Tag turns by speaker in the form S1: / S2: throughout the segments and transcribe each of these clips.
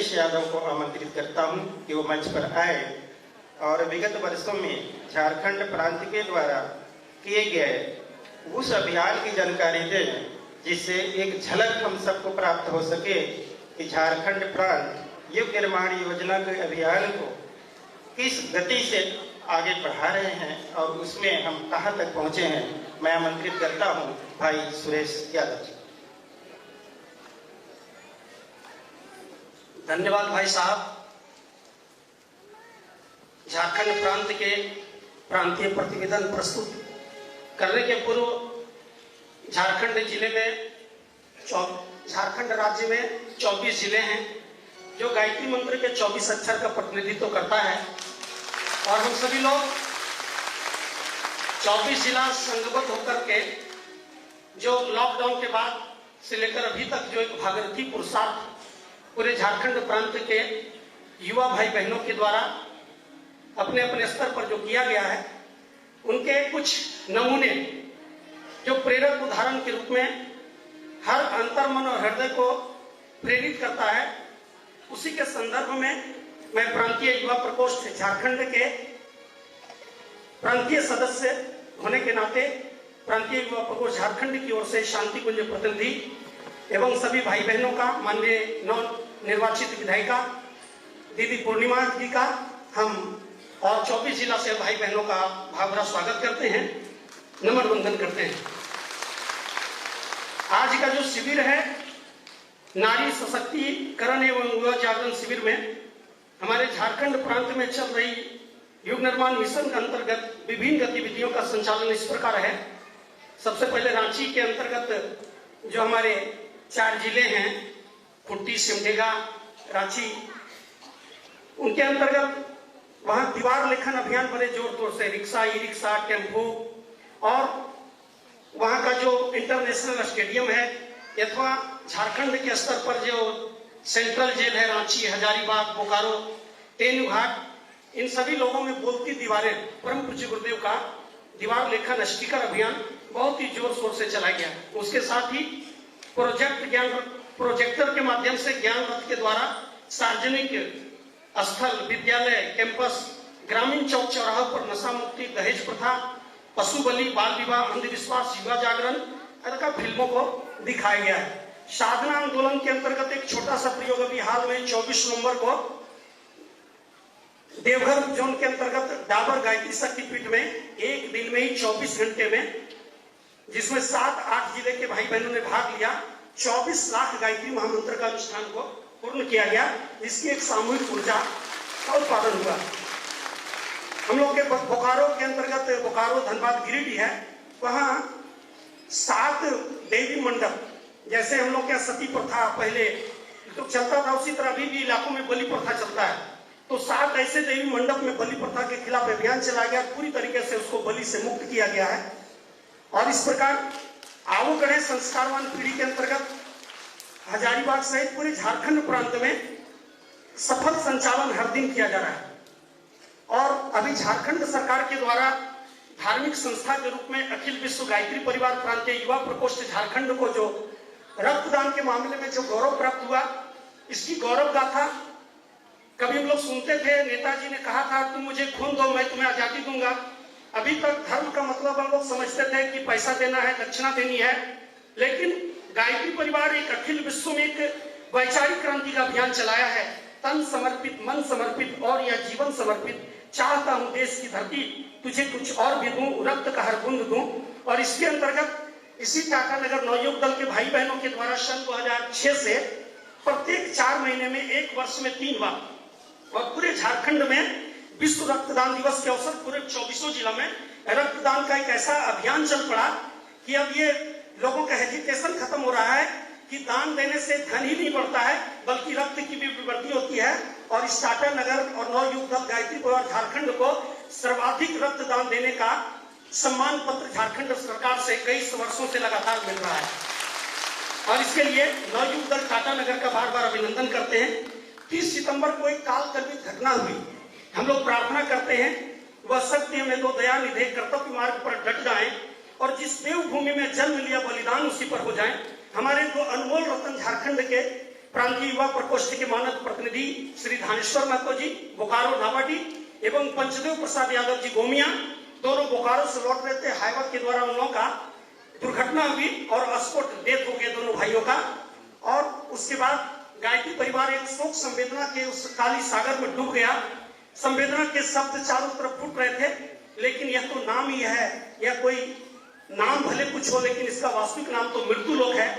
S1: सुरेश यादव को आमंत्रित करता हूं कि वो मंच पर आए और विगत वर्षों में झारखंड प्रांत के द्वारा किए गए उस अभियान की जानकारी दें, जिससे एक झलक हम सबको प्राप्त हो सके कि झारखंड प्रांत युग निर्माण योजना के अभियान को किस गति से आगे बढ़ा रहे हैं और उसमें हम कहां तक पहुंचे हैं। मैं आमंत्रित करता हूं भाई सुरेश यादव जी।
S2: धन्यवाद भाई साहब। झारखंड प्रांत के प्रांतीय प्रतिवेदन प्रस्तुत करने के पूर्व झारखंड राज्य में 24 जिले हैं जो गायत्री मंत्र के 24 अक्षर का प्रतिनिधित्व करता है और हम सभी लोग 24 जिला संघबद्ध होकर के जो लॉकडाउन के बाद से लेकर अभी तक जो एक भागीरथी पुरुषार्थ पूरे झारखंड प्रांत के युवा भाई बहनों के द्वारा अपने अपने स्तर पर जो किया गया है, उनके कुछ नमूने जो प्रेरक उदाहरण के रूप में हर अंतर्मन और हृदय को प्रेरित करता है, उसी के संदर्भ में मैं प्रांतीय युवा प्रकोष्ठ झारखंड के प्रांतीय सदस्य होने के नाते प्रांतीय युवा प्रकोष्ठ झारखंड की ओर से शांति कुंज प्रतिनिधि एवं सभी भाई बहनों का, माननीय नव निर्वाचित विधायिका दीदी पूर्णिमा जी का हम और 24 जिला से भाई बहनों का भावभरा स्वागत करते हैं, नमन वंदन करते हैं। आज का जो शिविर है नारी सशक्तिकरण एवं युवा जागरण शिविर में हमारे झारखंड प्रांत में चल रही युग निर्माण मिशन के अंतर्गत विभिन्न गतिविधियों का संचालन इस प्रकार है। सबसे पहले रांची के अंतर्गत जो हमारे 4 जिले हैं, खुट्टी, सिमडेगा, रांची, उनके अंतर्गत वहां दीवार लेखन अभियान बड़े जोर तोर से रिक्शा, ई रिक्शा, टेम्पो और वहां का जो इंटरनेशनल स्टेडियम है अथवा झारखंड के स्तर पर जो सेंट्रल जेल है रांची, हजारीबाग, बोकारो, तेनुघाट, इन सभी लोगों में बोलती दीवारें परम पूज्य गुरुदेव का दीवार लेखन स्टिकर अभियान बहुत ही जोर शोर से चलाया गया। उसके साथ ही प्रोजेक्टर के माध्यम से ज्ञान रथ के द्वारा सार्वजनिक स्थल, विद्यालय, कैंपस, ग्रामीण चौक चौराहा पर नशा मुक्ति, दहेज प्रथा, पशु बलि, बाल विवाह, अंधविश्वास, युवा जागरण का फिल्मों को दिखाया गया है। साधना आंदोलन के अंतर्गत एक छोटा सा प्रयोग अभी हाल में 24 नवंबर को देवघर जोन के अंतर्गत डाबर गायत्री शक्तिपीठ में एक दिन में ही 24 घंटे में, जिसमें 7-8 जिले के भाई बहनों ने भाग लिया, 24 लाख गायत्री महामंत्र का अनुष्ठान को पूर्ण किया गया, जिसकी एक सामूहिक ऊर्जा का उत्पादन हुआ। हम लोग के बोकारो के अंतर्गत बोकारो, धनबाद, गिरिडीह है, वहां 7 देवी मंडप, जैसे हम लोग क्या सती प्रथा पहले तो चलता था, उसी तरह अभी भी इलाकों में बलि प्रथा चलता है, तो 7 ऐसे देवी मंडप में बलि प्रथा के खिलाफ अभियान चलाया गया, पूरी तरीके से उसको बलि से मुक्त किया गया है। और इस प्रकार आओ गणेश संस्कारवान पीढ़ी के अंतर्गत हजारीबाग सहित पूरे झारखंड प्रांत में सफल संचालन हर दिन किया जा रहा है। और अभी झारखंड सरकार के द्वारा धार्मिक संस्था के रूप में अखिल विश्व गायत्री परिवार प्रांतीय युवा प्रकोष्ठ झारखंड को जो रक्तदान के मामले में जो गौरव प्राप्त हुआ, इसकी गौरव गाथा कभी हम लोग सुनते थे, नेताजी ने कहा था तुम मुझे खून दो मैं तुम्हें आजादी दूंगा। अभी तक धर्म का मतलब हम लोग समझते थे कि पैसा देना है, दक्षिणा देनी है, लेकिन गायत्री परिवार एक अखिल विश्व में एक वैचारिक क्रांति का अभियान चलाया है। तन समर्पित, मन समर्पित और यह जीवन समर्पित, चाहता हूं देश की धरती तुझे कुछ और भी दूं, रक्त का हर बूंद दूं। और इसके अंतर्गत इसी टाटा नगर नवयुग दल के भाई बहनों के द्वारा सन 2006 से प्रत्येक 4 महीने में, एक वर्ष में 3 बार, और पूरे झारखंड में विश्व रक्तदान दिवस के अवसर पूरे 24 जिला में रक्तदान का एक ऐसा अभियान चल पड़ा कि अब ये लोगों का हेजिटेशन खत्म हो रहा है कि दान देने से धन ही नहीं बढ़ता है बल्कि रक्त की भी वृद्धि होती है। और इस टाटा नगर और नवयुग दल गायत्री परिवार झारखंड को सर्वाधिक रक्तदान देने का सम्मान पत्र झारखंड सरकार से कई वर्षों से लगातार मिल रहा है और इसके लिए नवयुग दल टाटा नगर का बार बार अभिनंदन करते हैं। 30 सितंबर को एक काल कल्पित घटना हुई, हम लोग प्रार्थना करते हैं वह सत्य में दो, दया निधे, कर्तव्य मार्ग पर डट जाएं और जिस देवभूमि में जन्म लिया बलिदान उसी पर हो जाए। हमारे दो अनमोल रत्न झारखंड के प्रांतीय युवा प्रकोष्ठ के मानद प्रतिनिधि श्री धानेश्वर महतो जी बोकारो नावाडी एवं पंचदेव प्रसाद यादव जी गोमिया, दोनों बोकारो से लौट रहे थे। हाईवा के द्वारा उन लोगों का दुर्घटना हुई और स्पॉट डेथ हो गया दोनों भाइयों का। और उसके बाद गायत्री परिवार एक शोक संवेदना के उस काली सागर में डूब गया। संवेदना के शब्द चारों तरफ फूट रहे थे, लेकिन यह तो नाम ही है, यह कोई नाम भले कुछ हो, लेकिन इसका वास्तविक नाम तो मृत्यु लोक है।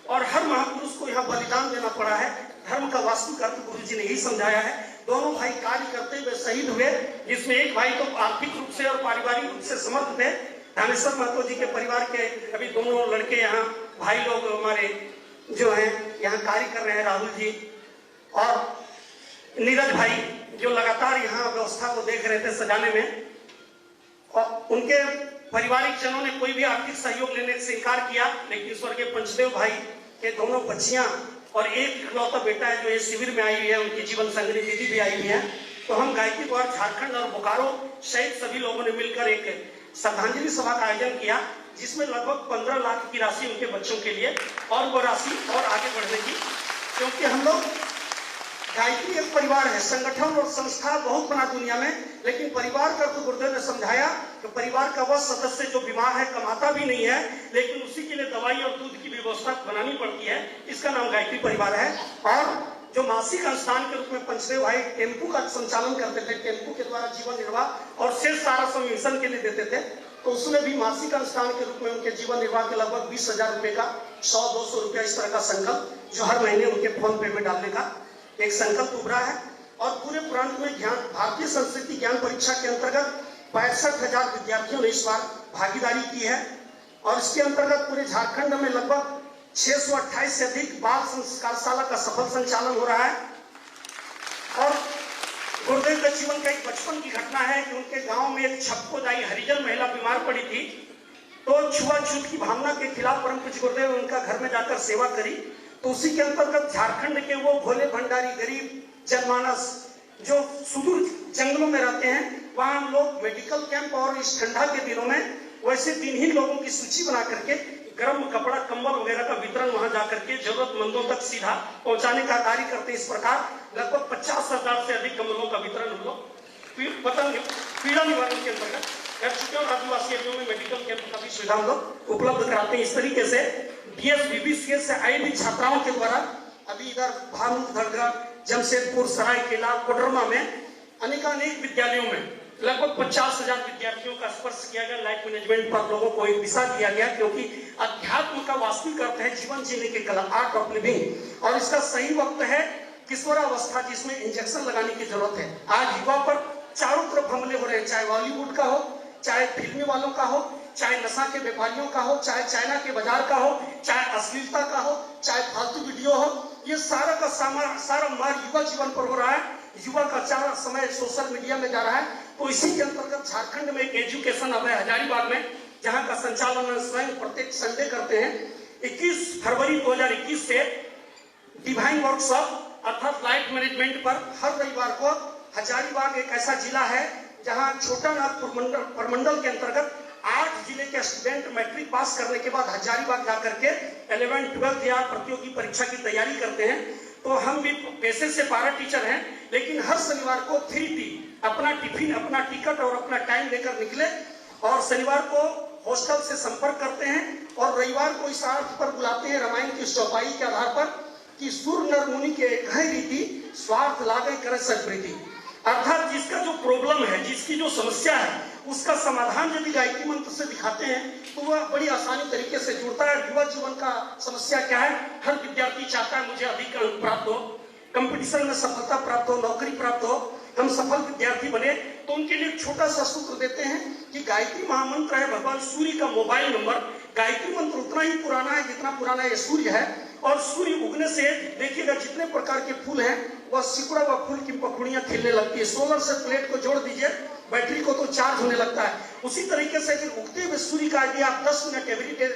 S2: और हर महापुरुष को यहाँ बलिदान देना पड़ा है। धर्म का वास्तविक अर्थ गुरु जी ने यही समझाया है। दोनों भाई कार्य करते हुए शहीद हुए, जिसमें एक भाई तो आर्थिक रूप से और पारिवारिक रूप से समर्थ थे। धानेश्वर महतो जी के परिवार के अभी दोनों लड़के यहाँ भाई लोग हमारे जो है यहाँ कार्य कर रहे हैं, राहुल जी और नीरज भाई, जो लगातार यहाँ व्यवस्था को देख रहे थे सजाने में। और उनके पारिवारिक जनों ने कोई भी आर्थिक सहयोग लेने से इनकार किया, लेकिन स्वर्गीय पंचदेव भाई के दोनों बच्चियां और एक इकलौता बेटा है जो इस शिविर में आई हुई है, उनकी जीवन संगिनी दीदी भी आई हुई है। तो हम गायत्री द्वार झारखंड और बोकारो सहित सभी लोगों ने मिलकर एक श्रद्धांजलि सभा का आयोजन किया, जिसमें लगभग 15 लाख की राशि उनके बच्चों के लिए और वो राशि और आगे बढ़ने की, क्योंकि हम लोग गायत्री एक परिवार है। संगठन और संस्था बहुत बना दुनिया में, लेकिन परिवार का तो गुरुदेव ने समझाया कि परिवार का वह सदस्य जो बीमार है, कमाता भी नहीं है, लेकिन उसी के लिए दवाई और दूध की व्यवस्था बनानी पड़ती है, इसका नाम गायत्री परिवार है। और जो मासिक अनुष्ठान के रूप में पंचदेव भाई टेम्पू का संचालन करते थे, टेम्पू के द्वारा जीवन निर्वाह और शेष सारा सब मिशन के लिए देते थे, तो उसमें भी मासिक अनुष्ठान के रूप में उनके जीवन निर्वाह के लगभग 20,000 रुपए का 100-200 रुपया इस तरह का संकल्प जो हर महीने उनके फोन पे में डालने का एक संकल्प उभरा है। और पूरे प्रांत में ज्ञान भारतीय संस्कृति ज्ञान परीक्षा के अंतर्गत 65,000 विद्यार्थियों ने इस बार भागीदारी की है। और इसके अंतर्गत पूरे झारखंड में लगभग 628 से अधिक बाल संस्कारशाला का सफल संचालन हो रहा है। और गुरुदेव के जीवन का एक बचपन की घटना है कि उनके गांव में एक छप्पोदाई हरिजन महिला बीमार पड़ी थी, तो छुआछूत की भावना के खिलाफ परम पूज्य गुरुदेव ने उनका घर में जाकर सेवा करी। तो उसी के अंतर्गत झारखंड के वो भोले भंडारी गरीब जनमानस जो सुदूर जंगलों में रहते हैं, वहां हम लोग मेडिकल कैंप और इस ठंडा के दिनों में वैसे 3 ही लोगों की सूची बना करके गर्म कपड़ा कंबल वगैरह का वितरण वहां जाकर के जरूरतमंदों तक सीधा पहुंचाने का कार्य करते हैं। इस प्रकार लगभग 50,000 से अधिक कंबलों का वितरण हम लोग पीड़ा निवारण के अंतर्गत कर चुके हैं। और आदिवासी एरियो में मेडिकल कैंप का भी सुविधा हम लोग उपलब्ध कराते हैं। इस तरीके से BSBBCS से आई भी छात्राओं के द्वारा अभी इधर भानुगढ़, जमशेदपुर, सरायकेला, कोडरमा में अनेक विद्यालयों में लगभग 50,000 विद्यार्थियों का स्पर्श किया गया। लाइफ मैनेजमेंट पर लोगों को एक दिशा दिया गया, क्योंकि अध्यात्म का वास्तविक अर्थ है जीवन जीने की कला, आर्ट ऑफ लिविंग। और इसका सही वक्त है किशोरावस्था, जिसमें इंजेक्शन लगाने की जरूरत है। आज युवा पर चारों तरफ हमले हो रहे हैं, चाहे बॉलीवुड का हो, चाहे फिल्मी वालों का हो, चाहे नशा के व्यापारियों का हो, चाहे चाइना के बाजार का हो, चाहे अश्लीलता का हो, चाहे फालतू वीडियो हो। ये सारा का सारा मार युवा जीवन पर हो रहा है। युवा का सारा समय सोशल मीडिया में जा रहा है। तो इसी के अंतर्गत झारखंड में एक एजुकेशन हब है हजारीबाग में, जहां का संचालन स्वयं प्रत्येक संडे करते हैं। 21 फरवरी 2021 से डिवाइन वर्कशॉप अर्थात लाइफ मैनेजमेंट पर हर रविवार को हजारीबाग एक ऐसा जिला है जहां छोटा नागपुर प्रमंडल के अंतर्गत 8 जिले के स्टूडेंट मैट्रिक पास करने के बाद हजारीबाग जाकर के 11th 12th या प्रतियोगी परीक्षा की तैयारी करते हैं। तो हम भी पेशे से पारा टीचर हैं, लेकिन हर शनिवार को 3T अपना टिफिन, अपना टिकट और अपना टाइम लेकर निकले और शनिवार को हॉस्टल से संपर्क करते हैं और रविवार को इस अर्थ पर बुलाते हैं रामायण की चौपाई के आधार पर कि सूर नर मुनि के कई रीति स्वार्थ लागे करे सत्प्रीति। अर्थात जिसका जो प्रॉब्लम है, जिसकी जो समस्या है, उसका समाधान यदि गायत्री मंत्र से दिखाते हैं तो वह बड़ी आसानी तरीके से जुड़ता है। युवा जीवन का समस्या क्या है? हर विद्यार्थी चाहता है मुझे अधिक अंक प्राप्त हो, कंपटीशन में सफलता प्राप्त हो, नौकरी प्राप्त हो, हम सफल विद्यार्थी बने। तो उनके लिए छोटा सा सूत्र देते हैं कि गायत्री महामंत्र है भगवान सूर्य का मोबाइल नंबर। गायत्री मंत्र उतना ही पुराना है जितना पुराना ये सूर्य है। और सूर्य उगने से देखिएगा जितने प्रकार के फूल हैं वह सिकुड़ा हुआ फूल की पखुड़ियां खिलने लगती है। सोलर से प्लेट को जोड़ दीजिए, बैटरी को तो चार्ज होने लगता है। उसी तरीके से अगर उगते हुए सूर्य का यदि आप 10 मिनट एवरी डे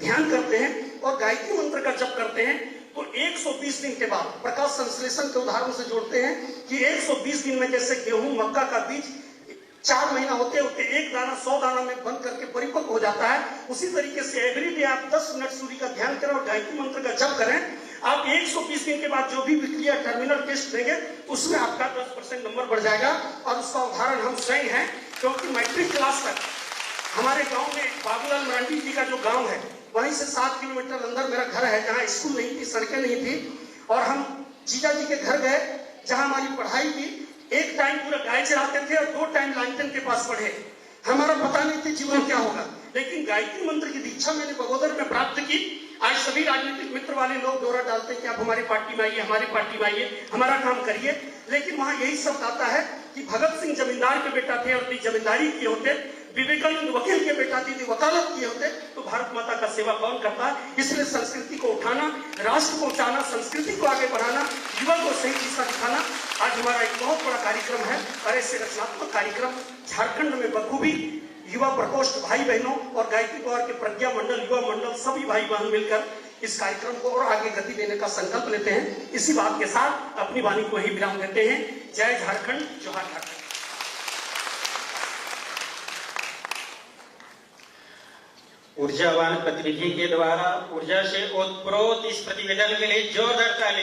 S2: ध्यान करते हैं और गायत्री मंत्र का जप करते हैं तो 120 दिन के बाद प्रकाश संश्लेषण के उदाहरण से जोड़ते हैं कि 120 दिन में जैसे गेहूं मक्का का बीज 4 महीना होते होते एक दाना 100 दाना में बंद करके परिपक्व हो जाता है। उसी तरीके से एवरीडे आप 10 मिनट सूर्य का ध्यान करें और गायत्री मंत्र का जप करें। आप 120 दिन के बाद जो भी विक्रिया टर्मिनल टेस्ट देंगे उसमें आपका 10% नंबर बढ़ जाएगा। और उसका उदाहरण हम स्वयं हैं, क्योंकि मैट्रिक क्लास तक हमारे गांव में बाबूलाल मरांडी जी का जो गांव है वहीं से 7 किलोमीटर अंदर मेरा घर है, जहाँ स्कूल नहीं थी, सड़कें नहीं थी। और हम जीजा जी के घर गए जहाँ हमारी पढ़ाई की। एक टाइम पूरा गाय चराते थे और 2 टाइम लालटेन के पास पढ़े। हमारा पता नहीं था जीवन क्या होगा, लेकिन गायत्री मंत्र की दीक्षा मैंने बगोदर में प्राप्त की। आज सभी राजनीतिक मित्र वाले लोग दौरा डालते हैं कि आप हमारी पार्टी में आइए, हमारी पार्टी में आइए, हमारा काम करिए। लेकिन वहां यही शब्द आता है कि भगत सिंह जमींदार के बेटा थे और यदि जमींदारी किए होते, विवेकानंद वकील के बेटा थे, वकालत किए होते, तो भारत माता का सेवा कौन करता है। इसलिए संस्कृति को उठाना, राष्ट्र को उठाना, संस्कृति को आगे बढ़ाना, युवा को सही दिशा दिखाना आज हमारा एक बहुत बड़ा कार्यक्रम है। और ऐसे रचनात्मक कार्यक्रम झारखंड में बखूबी युवा प्रकोष्ठ भाई बहनों और गायत्री पवार के प्रज्ञा मंडल, युवा मंडल, सभी भाई बहन मिलकर इस कार्यक्रम को और आगे गति देने का संकल्प लेते हैं। इसी बात के साथ अपनी वाणी को ही विराम देते हैं। जय झारखंड, जोहार झारखंड।
S1: ऊर्जावान प्रतिनिधि के द्वारा ऊर्जा से ओतप्रोत इस प्रतिवेदन के लिए जोरदार ताली।